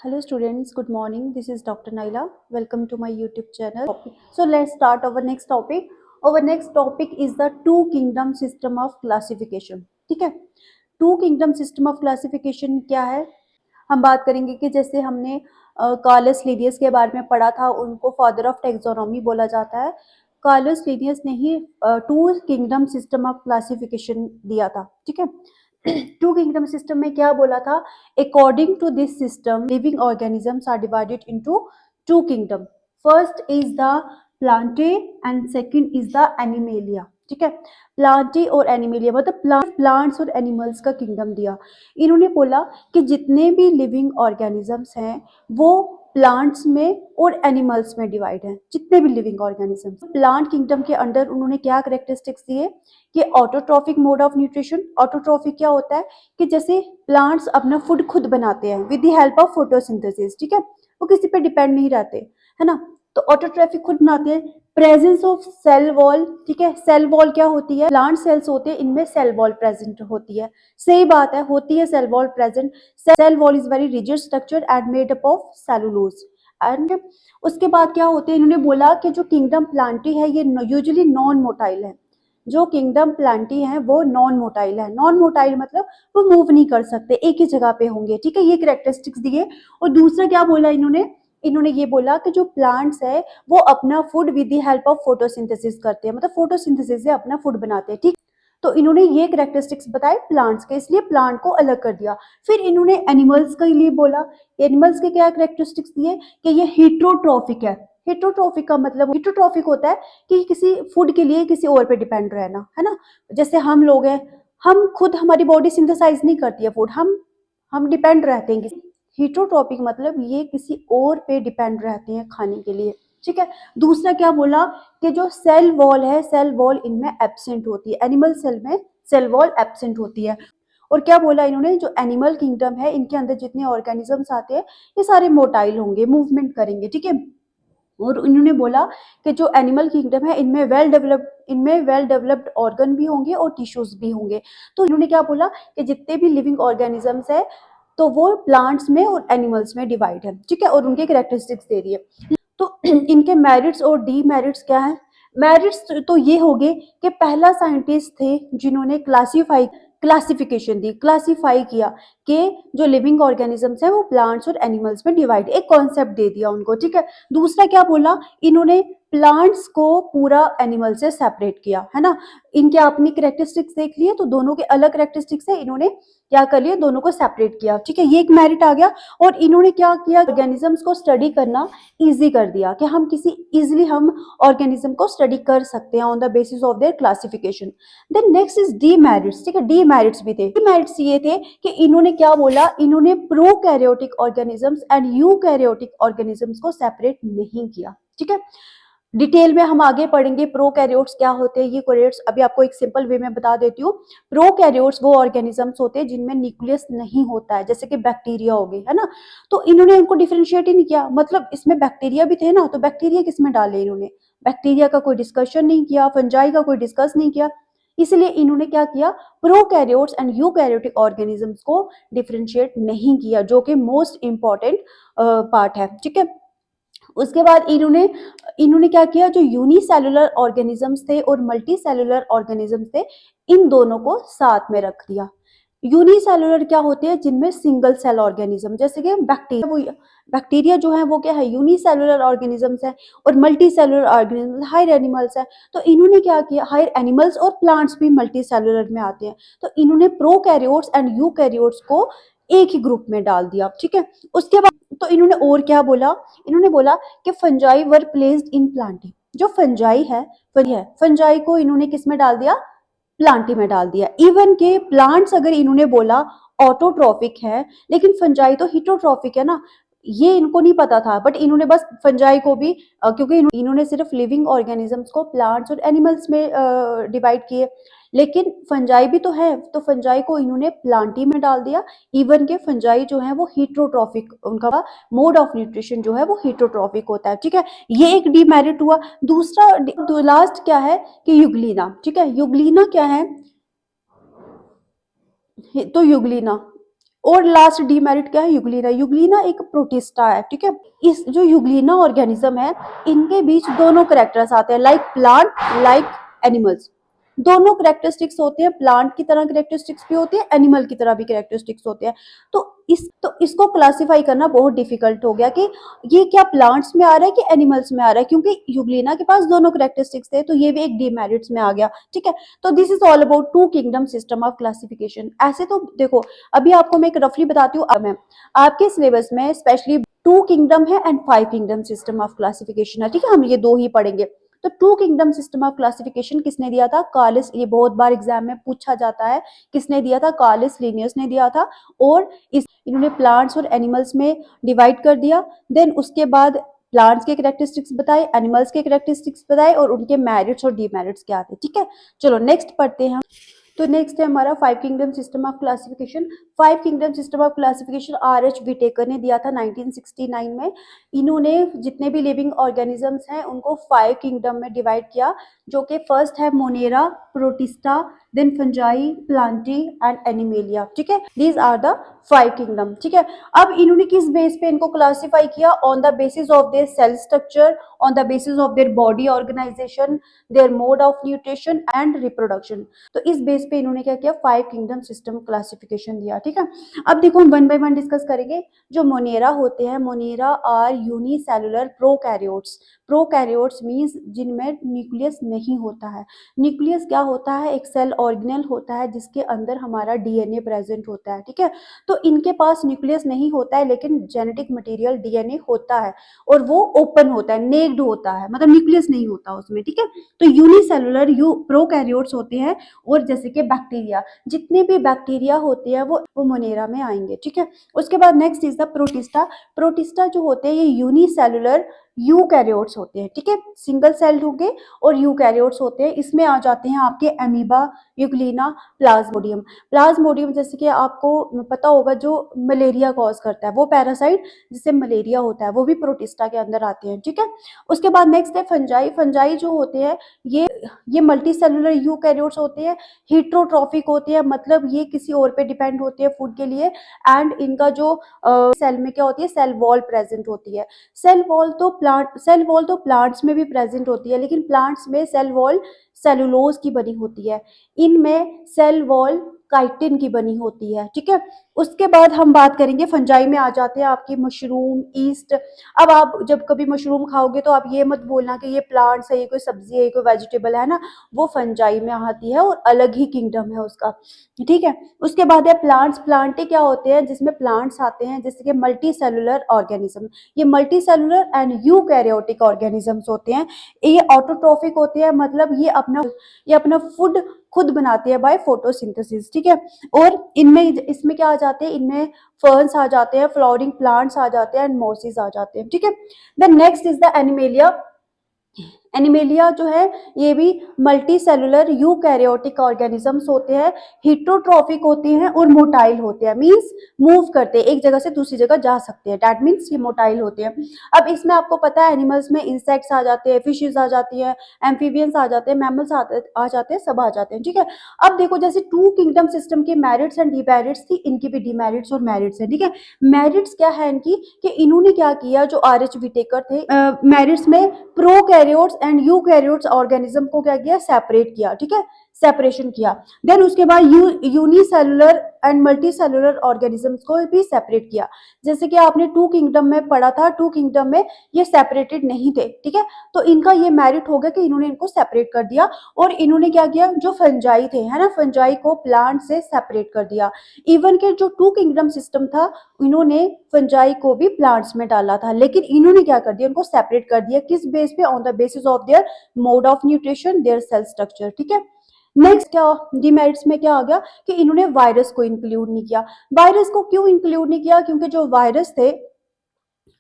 Hello students, good morning. This is Dr. Naila. Welcome to my YouTube channel. So let's start our next topic. Our next topic is the two kingdom system of classification. ठीक है, two kingdom system of classification क्या है? हम बात करेंगे कि जैसे हमने कार्लस लिनियस के बारे में पढ़ा था, उनको फादर ऑफ टेक्सोनॉमी बोला जाता है। कार्लस लिनियस ने ही two kingdom system of classification दिया था। ठीक है, टू किंगडम सिस्टम में क्या बोला था? According to this system living organisms are divided into two kingdom. First is the plantae and second is the animalia. ठीक है, प्लांटे और एनिमेलिया मतलब प्लांट्स और एनिमल्स का किंगडम दिया। इन्होंने बोला कि जितने भी लिविंग ऑर्गेनिजम्स हैं वो प्लांट्स में और एनिमल्स में डिवाइड हैं। जितने भी लिविंग ऑर्गेनिजम्स प्लांट किंगडम के अंडर उन्होंने क्या करेक्टरिस्टिक्स दिए कि autotrophic mode of nutrition. Autotrophic क्या होता है कि जैसे प्लांट्स अपना फूड खुद बनाते हैं with the help of photosynthesis. ठीक है, वो किसी पे डिपेंड नहीं रहते, है ना। तो ऑटोट्रॉफिक खुद बनाते हैं। Presence of cell wall. ठीक है, सेल वॉल क्या होती है? प्लांट सेल्स होते हैं, इनमें सेल वॉल प्रेजेंट होती है। सही बात है, होती है cell wall present. Cell wall is very rigid structure and made up of cellulose. And उसके बाद क्या होते हैं? इन्होंने बोला कि जो किंगडम प्लांटी है ये यूजुअली नॉन मोटाइल है। जो किंगडम प्लांटी है वो नॉन मोटाइल है। नॉन मोटाइल मतलब वो मूव नहीं कर सकते, एक ही जगह पे होंगे। ठीक है, ये करेक्टरिस्टिक्स दिए। और दूसरा क्या बोला इन्होंने? इन्होंने ये बोला कि जो प्लांट्स है वो अपना food with the help of photosynthesis करते हैं, मतलब फोटोसिंथेसिस से अपना फूड बनाते हैं। ठीक, तो इन्होंने ये करेक्टरिस्टिक्स बताए प्लांट्स के, इसलिए प्लांट को अलग कर दिया। फिर इन्होंने एनिमल्स के लिए बोला। एनिमल्स के क्या करेक्टरिस्टिक्स दिए कि ये हेटरोट्रॉफिक है। हेटरोट्रॉफिक का मतलब, हेटरोट्रॉफिक होता है कि किसी फूड के लिए किसी और पे डिपेंड रहना, है ना। जैसे हम लोग हैं, हम खुद हमारी बॉडी सिंथेसाइज नहीं करती है फूड, हम डिपेंड रहते हैं किसी। हेटरोट्रॉपिक मतलब ये किसी और पे डिपेंड रहते हैं खाने के लिए। ठीक है, दूसरा क्या बोला कि जो सेल वॉल है, सेल वॉल इनमें एब्सेंट होती है। एनिमल सेल में सेल वॉल एब्सेंट होती है। और क्या बोला इन्होंने? जो एनिमल किंगडम है इनके अंदर जितने ऑर्गेनिजम्स आते हैं ये सारे मोटाइल होंगे, मूवमेंट करेंगे। ठीक है, और उन्होंने बोला कि जो एनिमल किंगडम है इनमें वेल डेवलप्ड ऑर्गन भी होंगे और टिश्यूज भी होंगे। तो इन्होंने क्या बोला कि जितने भी लिविंग ऑर्गेनिजम्स है तो वो प्लांट्स में और एनिमल्स में डिवाइड है। ठीक है, और उनके कैरेक्टरिस्टिक्स दे दिए। तो इनके मेरिट्स और डीमेरिट्स क्या है? मेरिट्स तो ये हो गए कि पहला साइंटिस्ट थे जिन्होंने क्लासिफिकेशन दी, क्लासिफाई किया कि जो लिविंग ऑर्गेनिजम्स हैं वो प्लांट्स और एनिमल्स में डिवाइड, एक कॉन्सेप्ट दे दिया उनको। ठीक है, दूसरा क्या बोला इन्होंने? प्लांट्स को पूरा एनिमल से सेपरेट किया, है ना। इनके अपनी करेक्टरिस्टिक्स देख लिए तो दोनों के अलग करेक्टरिस्टिक्स है, इन्होंने क्या कर लिया? दोनों को सेपरेट किया। ठीक है, ये एक मेरिट आ गया। और इन्होंने क्या किया? ऑर्गेनिजम्स को स्टडी करना इजी कर दिया कि हम इजिली हम ऑर्गेनिज्म को स्टडी कर सकते हैं on the basis of their classification. Then next is demerits. ठीक है, डीमेरिट्स भी थे। डीमेरिट्स ये थे कि इन्होंने क्या बोला? इन्होंने prokaryotic organisms and eukaryotic organisms को सेपरेट नहीं किया। ठीक है, डिटेल में हम आगे पढ़ेंगे प्रोकैरियोट्स क्या होते हैं। ये कैरियोट्स अभी आपको एक सिंपल वे में बता देती हूँ। प्रोकैरियोट्स वो ऑर्गेनिजम्स होते हैं जिनमें न्यूक्लियस नहीं होता है, जैसे कि बैक्टीरिया हो गए, है ना। तो इन्होंने उनको डिफरेंशिएट ही नहीं किया, मतलब इसमें बैक्टीरिया भी थे ना, तो बैक्टीरिया किसमें डाले इन्होंने? बैक्टीरिया का कोई डिस्कशन नहीं किया, फंजाई का कोई डिस्कस नहीं किया। इसलिए इन्होंने क्या किया? प्रोकैरियोट्स एंड यूकैरियोटिक ऑर्गेनिजम्स को डिफरेंशिएट नहीं किया, जो कि मोस्ट इंपॉर्टेंट पार्ट है। ठीक है, उसके बाद इन्होंने इन्होंने क्या किया? जो यूनिसेलुलर ऑर्गेनिजम्स थे और मल्टी सेलुलर ऑर्गेनिजम्स थे, इन दोनों को साथ में रख दिया। यूनिसेलुलर क्या होते हैं? जिनमें सिंगल सेल ऑर्गेनिज्म, जैसे कि बैक्टीरिया जो है वो क्या है? यूनिसेलुलर ऑर्गेनिजम्स है। और multi cellular organism higher animals है। तो इन्होंने क्या किया? हायर एनिमल्स और प्लांट्स भी मल्टी सेलुलर में आते हैं, तो इन्होंने प्रोकैरियोट्स एंड यूकैरियोट्स को एक ही ग्रुप में डाल दिया। ठीक है, उसके बाद तो इन्होंने और क्या बोला? इन्होंने बोला कि fungi were placed in Plantae. जो फंजाई है, फंजाई को इन्होंने किस में डाल दिया? प्लांटी में डाल दिया। इवन के प्लांट्स अगर इन्होंने बोला ऑटोट्रॉफिक है, लेकिन फंजाई तो हिटोट्रॉफिक है ना, ये इनको नहीं पता था। बट इन्होंने बस फंजाई को भी क्योंकि इन्होंने सिर्फ लिविंग ऑर्गेनिजम्स को प्लांट्स और एनिमल्स में डिवाइड किए, लेकिन फंजाई भी तो है, तो फंजाई को इन्होंने प्लांटी में डाल दिया। इवन के फंजाई जो है वो हिटरोट्रॉफिक, उनका मोड ऑफ न्यूट्रिशन जो है वो हिटरोट्रॉफिक होता है। ठीक है, ये एक डीमेरिट हुआ। दूसरा लास्ट क्या है कि युगलीना। ठीक है, युगलीना क्या है? तो युगलीना और लास्ट डीमेरिट क्या है, यूग्लिना। यूग्लिना एक प्रोटिस्टा है, ठीक है। इस जो यूग्लिना ऑर्गेनिज्म है, इनके बीच दोनों करेक्टर्स आते हैं, लाइक प्लांट, लाइक एनिमल्स। दोनों करेक्टरिस्टिक्स होते हैं, प्लांट की तरह करेक्टरिस्टिक्स भी होती है, एनिमल की तरह भी करेक्टरिस्टिक्स होते हैं। तो इसको क्लासिफाई करना बहुत डिफिकल्ट हो गया कि ये क्या प्लांट्स में आ रहा है कि एनिमल्स में आ रहा है, क्योंकि यूग्लिना के पास दोनों करेक्टरिस्टिक्स थे, तो ये भी एक डीमेरिट्स में आ गया, ठीक है। तो this is all about two kingdom system of classification. ऐसे तो देखो, अभी आपको मैं एक रफली बताती हूँ, मैम आपके सिलेबस में स्पेशली टू किंगडम है and five kingdom system of classification है, ठीक है। हम ये दो ही पढ़ेंगे। तो two kingdom system of classification किसने दिया था, कार्लिस। ये बहुत बार एग्जाम में पूछा जाता है, किसने दिया था, कार्लिस लिनियस ने दिया था। और इन्होंने प्लांट्स और एनिमल्स में डिवाइड कर दिया। देन उसके बाद प्लांट्स के कैरेक्टरिस्टिक्स बताए, एनिमल्स के कैरेक्टरिस्टिक्स बताए, और उनके मेरिट्स और डीमेरिट्स क्या थे, ठीक है। चलो नेक्स्ट पढ़ते हैं। तो नेक्स्ट है हमारा five kingdom system of classification. Five kingdom system of classification R H. Whittaker ने दिया था 1969 में। इन्होंने जितने भी लिविंग ऑर्गेनिजम्स हैं उनको फाइव किंगडम में डिवाइड किया, जो कि फर्स्ट है monera, protista, then fungi, plantae and animalia, ठीक है। These are the five kingdom, ठीक है। अब इन्होंने किस बेस पे इनको क्लासिफाई किया, on the basis of their cell structure, on the basis of their body organisation, their mode of nutrition and reproduction. तो इस बेस पे इन्होंने क्या किया, फाइव किंगडम सिस्टम क्लासिफिकेशन दिया, ठीक है। अब देखो हम वन बाय वन डिस्कस करेंगे। जो मोनेरा होते हैं, monera are unicellular prokaryotes. Prokaryotes means जिनमें न्यूक्लियस नहीं होता है। न्यूक्लियस क्या होता है, एक सेल ऑर्गेनेल होता है जिसके अंदर हमारा डीएनए प्रेजेंट होता है, ठीक है। तो इनके पास न्यूक्लियस नहीं होता है, लेकिन जेनेटिक मटेरियल डीएनए होता है, और वो ओपन होता है, नेक्ड होता है, मतलब न्यूक्लियस नहीं होता उसमें, ठीक है। तो यूनिसेलुलर प्रोकैरियोट्स होते हैं। और जैसे कि बैक्टीरिया, जितने भी बैक्टीरिया होते हैं वो मोनेरा में आएंगे, ठीक है। उसके बाद next is the protista. Protista जो होते हैं ये यूनिसेलुलर यूकैरियोट्स होते हैं, ठीक है। सिंगल सेल्ड होंगे और यूकैरियोट्स होते हैं। इसमें आ जाते हैं आपके अमीबा, यूग्लिना, प्लाज्मोडियम। प्लाज्मोडियम जैसे कि आपको पता होगा जो मलेरिया कॉज करता है, वो पैरासाइट जिससे मलेरिया होता है, वो भी प्रोटिस्टा के अंदर आते हैं, ठीक है। उसके बाद नेक्स्ट है फंजाई। फंजाई जो होते हैं ये मल्टी सेलुलर यूकैरियोट्स होते हैं, हीट्रोट्रॉफिक होते हैं, मतलब ये किसी और पे डिपेंड होते हैं फूड के लिए। एंड इनका जो सेल में क्या होती है, सेल वॉल प्रेजेंट होती है। सेल वॉल तो प्लांट्स में भी प्रेजेंट होती है, लेकिन प्लांट्स में सेल वॉल सेलुलोज की बनी होती है, इनमें सेल वॉल काइटिन की बनी होती है, ठीक है। उसके बाद हम बात करेंगे फंजाई में आ जाते हैं आपकी मशरूम, ईस्ट। अब आप जब कभी मशरूम खाओगे तो आप ये मत बोलना कि ये प्लांट्स है, ये कोई सब्जी है, ये कोई वेजिटेबल है ना, वो फंजाई में आती है और अलग ही किंगडम है उसका, ठीक है। उसके बाद है प्लांट्स। प्लांटे क्या होते हैं, जिसमें प्लांट्स आते हैं जैसे कि मल्टी सेलुलर ऑर्गेनिज्म। ये multi cellular and eukaryotic organisms होते हैं। ये ऑटोट्रॉफिक होते हैं, मतलब ये अपना फूड खुद बनाते हैं बाय फोटोसिंथेसिस, ठीक है। और इसमें क्या आ जाते हैं, इनमें फर्न्स आ जाते हैं, फ्लावरिंग प्लांट्स आ जाते हैं एंड मॉसेस आ जाते हैं, ठीक है। Then next is the animalia. Animalia जो है ये भी मल्टी सेलुलर यूकैरियोटिक ऑर्गेनिजम्स होते हैं, हिट्रोट्रॉफिक होते हैं और मोटाइल होते हैं, मींस मूव करते हैं, एक जगह से दूसरी जगह जा सकते हैं, दैट मींस ये मोटाइल होते हैं। अब इसमें आपको पता है एनिमल्स में इंसेक्ट्स आ जाते हैं, फिशेस आ जाती है, एम्फीबियंस आ जाते हैं, मैमल्स आ जाते हैं, सब आ जाते हैं, ठीक है। अब देखो जैसे टू किंगडम सिस्टम के मेरिट्स एंड डिमेरिट्स थी, इनकी भी डिमेरिट्स और मेरिट्स है, ठीक है। मेरिट्स क्या है इनकी, कि इन्होंने क्या किया, जो आर.एच. विटेकर थे, मेरिट्स में प्रोकैरियोट्स एंड यूकैरियोट्स ऑर्गेनिज्म को क्या किया, सेपरेट किया, ठीक है, सेपरेशन किया। देन उसके बाद unicellular and multi cellular organisms को भी सेपरेट किया। जैसे कि आपने टू किंगडम में पढ़ा था, टू किंगडम में ये सेपरेटेड नहीं थे, ठीक है। तो इनका ये मेरिट हो गया कि इन्होंने इनको सेपरेट कर दिया। और इन्होंने क्या किया, जो फंजाई थे, है ना, फंजाई को प्लांट से सेपरेट कर दिया। इवन के जो टू किंगडम सिस्टम था, इन्होंने फंजाई को भी प्लांट्स में डाला था, लेकिन इन्होंने क्या कर दिया, उनको सेपरेट कर दिया, किस बेस पे, on the basis of their mode of nutrition, their cell structure, ठीक है। नेक्स्ट क्या डिमेरिट्स में क्या आ गया, कि इन्होंने वायरस को इंक्लूड नहीं किया। वायरस को क्यों इंक्लूड नहीं किया, क्योंकि जो वायरस थे,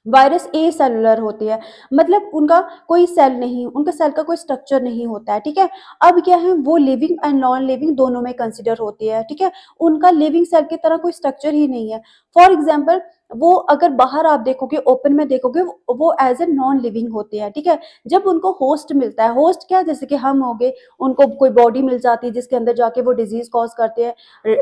वायरस ए सेलुलर होते हैं, मतलब उनका कोई सेल नहीं, उनका सेल का कोई स्ट्रक्चर नहीं होता है, ठीक है। अब क्या है, वो लिविंग एंड नॉन लिविंग दोनों में कंसिडर होती है, ठीक है। उनका लिविंग सेल की तरह कोई स्ट्रक्चर ही नहीं है। फॉर एग्जाम्पल वो अगर बाहर आप देखोगे, ओपन में देखोगे, वो एज ए नॉन लिविंग होते हैं, ठीक है। जब उनको होस्ट मिलता है, होस्ट क्या, जैसे कि हम हो गए, उनको कोई बॉडी मिल जाती है जिसके अंदर जाके वो डिजीज कॉज करते हैं,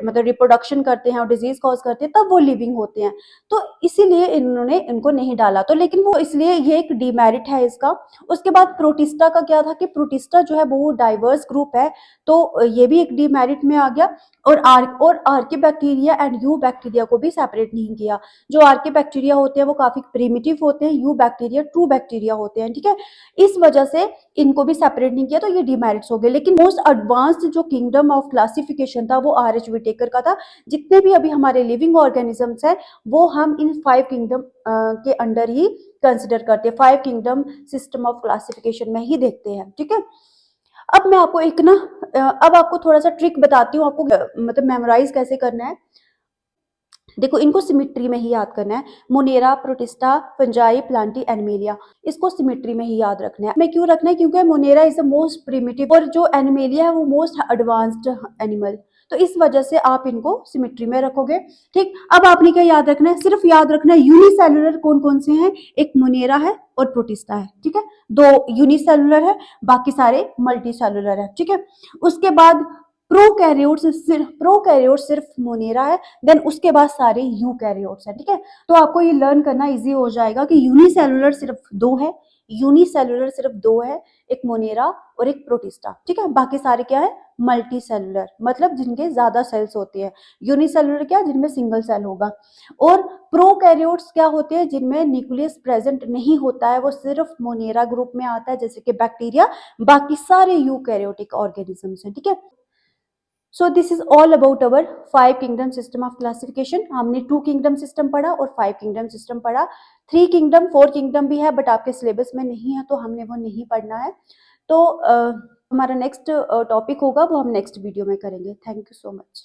मतलब रिप्रोडक्शन करते हैं और डिजीज कॉज करते हैं, तब वो लिविंग होते हैं। तो इसीलिए इन्होंने इनको नहीं डाला, तो लेकिन वो इसलिए ये एक डिमेरिट है इसका। उसके बाद प्रोटिस्टा का क्या था कि प्रोटिस्टा जो है वो डाइवर्स ग्रुप है, तो ये भी एक डिमेरिट में आ गया। और आर्के बैक्टीरिया एंड यू बैक्टीरिया को भी सेपरेट नहीं किया। जो आर्के बैक्टीरिया होते हैं वो काफी प्रिमिटिव होते हैं, यू बैक्टीरिया ट्रू बैक्टीरिया होते हैं, ठीक है। इस वजह से इनको भी सेपरेट नहीं किया, तो ये डिमेरिट्स हो गए। लेकिन मोस्ट एडवांस्ड जो किंगडम ऑफ क्लासिफिकेशन था वो आर एच विटेकर का था। जितने भी अभी हमारे लिविंग ऑर्गेनिजम्स हैं वो हम इन 5 किंगडम के अंडर ही कंसिडर करते हैं, 5 किंगडम सिस्टम ऑफ क्लासिफिकेशन में ही देखते हैं, ठीक है। अब मैं आपको एक ना अब आपको थोड़ा सा ट्रिक बताती हूँ, आपको मतलब मेमोराइज कैसे करना है। देखो, इनको सिमिट्री में ही याद करना है। Monera, protista, fungi, Plantae, animalia, इसको सिमिट्री में ही याद रखना है। मैं क्यों रखना है, क्योंकि Monera is the most primitive और जो एनिमेलिया है वो मोस्ट एडवांस्ड एनिमल, तो इस वजह से आप इनको सिमिट्री में रखोगे, ठीक। अब आपने क्या याद रखना है, सिर्फ याद रखना है यूनिसेलुलर कौन कौन से हैं, एक मोनेरा है और प्रोटिस्टा है, ठीक है। 2 यूनिसेलुलर है, बाकी सारे मल्टी सेलुलर है, ठीक है। उसके बाद प्रोकैरियोट सिर्फ मोनेरा है, देन उसके बाद सारे यूकैरियोट्स हैं, ठीक है। तो आपको ये लर्न करना इजी हो जाएगा कि यूनिसेलुलर सिर्फ 2 है, यूनिसेलुलर सिर्फ 2 है, एक मोनेरा और एक प्रोटिस्टा, ठीक है। बाकी सारे क्या है, मल्टी सेलुलर, मतलब जिनके ज्यादा सेल्स होती है। यूनिसेलुलर क्या, जिनमें सिंगल सेल होगा। और प्रोकैरियोट्स क्या होते हैं, जिनमें न्यूक्लियस प्रेजेंट नहीं होता है, वो सिर्फ मोनेरा ग्रुप में आता है, जैसे कि बैक्टीरिया। बाकी सारे यूकैरियोटिक ऑर्गेनिजम्स हैं, ठीक है। So this is all about our 5 kingdom system of classification. हमने 2 किंगडम सिस्टम पढ़ा और 5 किंगडम सिस्टम पढ़ा। 3 किंगडम 4 किंगडम भी है, बट आपके सिलेबस में नहीं है, तो हमने वो नहीं पढ़ना है। तो हमारा नेक्स्ट टॉपिक होगा, वो हम नेक्स्ट वीडियो में करेंगे। Thank you so much.